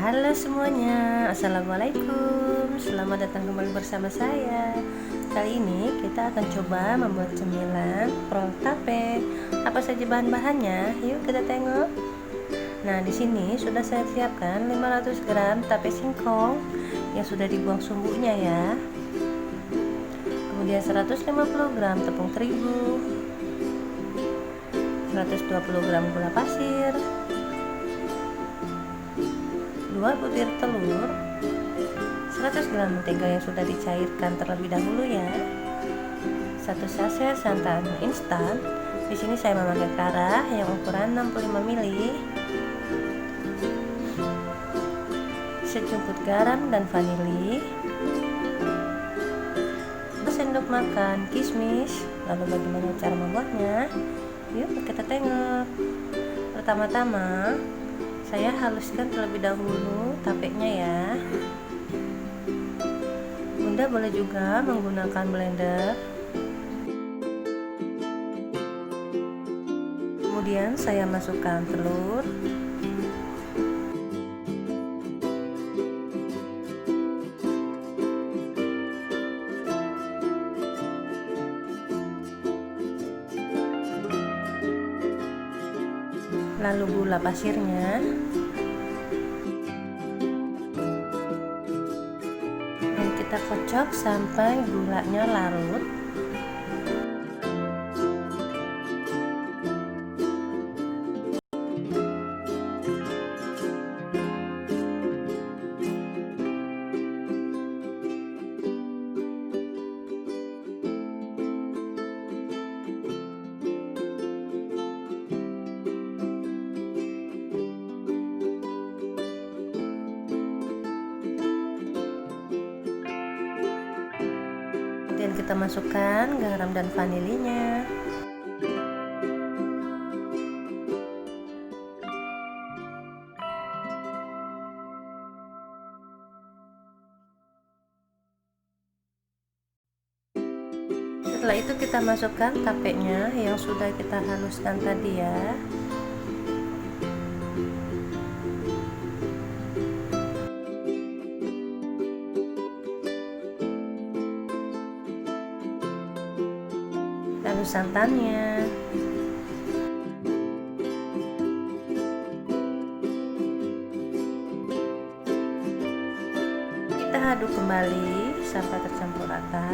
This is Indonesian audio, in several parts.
Halo semuanya, Assalamualaikum. Selamat datang kembali bersama saya. Kali ini kita akan coba membuat cemilan prol tape. Apa saja bahan-bahannya? Yuk kita tengok. Nah, di sini sudah saya siapkan 500 gram tape singkong yang sudah dibuang sumbunya ya. Kemudian 150 gram tepung terigu, 120 gram gula pasir, 2 butir telur, 100 gram mentega yang sudah dicairkan terlebih dahulu ya, 1 sachet santan instan. Di sini saya memakai Kara yang ukuran 65 ml, sejumput garam dan vanili, 2 sendok makan kismis. Lalu bagaimana cara membuatnya? Yuk kita tengok. Pertama-tama saya haluskan terlebih dahulu tapenya ya. Bunda boleh juga menggunakan blender. Kemudian saya masukkan telur, lalu gula pasirnya, dan kita kocok sampai gulanya larut. Dan kita masukkan garam dan vanilinya. Setelah itu kita masukkan tapenya yang sudah kita haluskan tadi ya. Lalu santannya, kita aduk kembali sampai tercampur rata.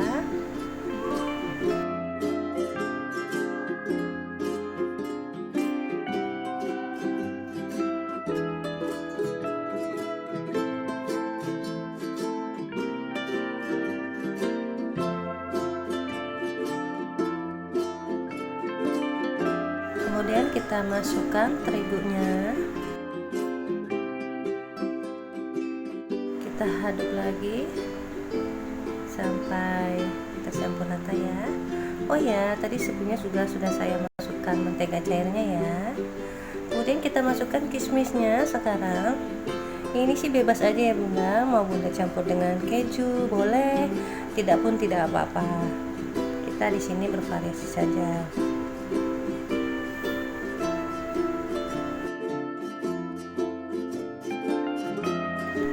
Kemudian kita masukkan terigunya, kita aduk lagi sampai tercampur rata ya. Oh ya, tadi sebelumnya sudah saya masukkan mentega cairnya ya. Kemudian kita masukkan kismisnya sekarang. Ini sih bebas aja ya Bunda, mau Bunda campur dengan keju boleh, tidak pun tidak apa-apa. Kita di sini bervariasi saja.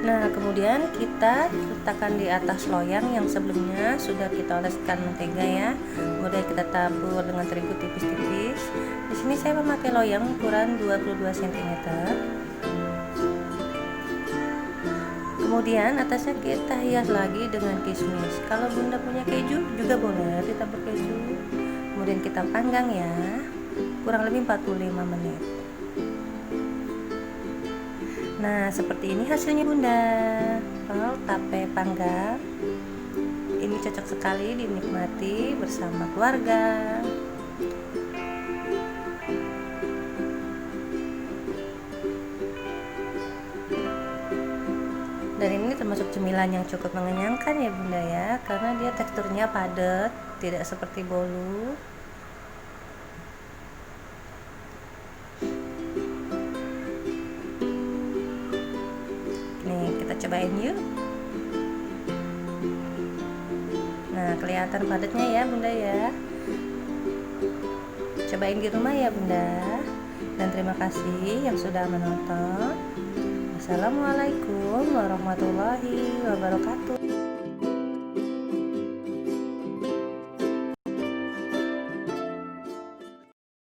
Nah, kemudian kita letakkan di atas loyang yang sebelumnya sudah kita oleskan mentega ya. Kemudian kita tabur dengan terigu tipis-tipis. Di sini saya memakai loyang ukuran 22 cm. Kemudian atasnya kita hias lagi dengan kismis. Kalau Bunda punya keju juga boleh ditabur keju. Kemudian kita panggang ya, kurang lebih 45 menit. Nah, seperti ini hasilnya Bunda. Prol tape panggang. Ini cocok sekali dinikmati bersama keluarga. Dan ini termasuk cemilan yang cukup mengenyangkan ya Bunda ya, karena dia teksturnya padat, tidak seperti bolu. Cobain yuk. Nah, kelihatan padatnya ya Bunda ya. Cobain di rumah ya Bunda. Dan terima kasih yang sudah menonton. Wassalamualaikum warahmatullahi wabarakatuh.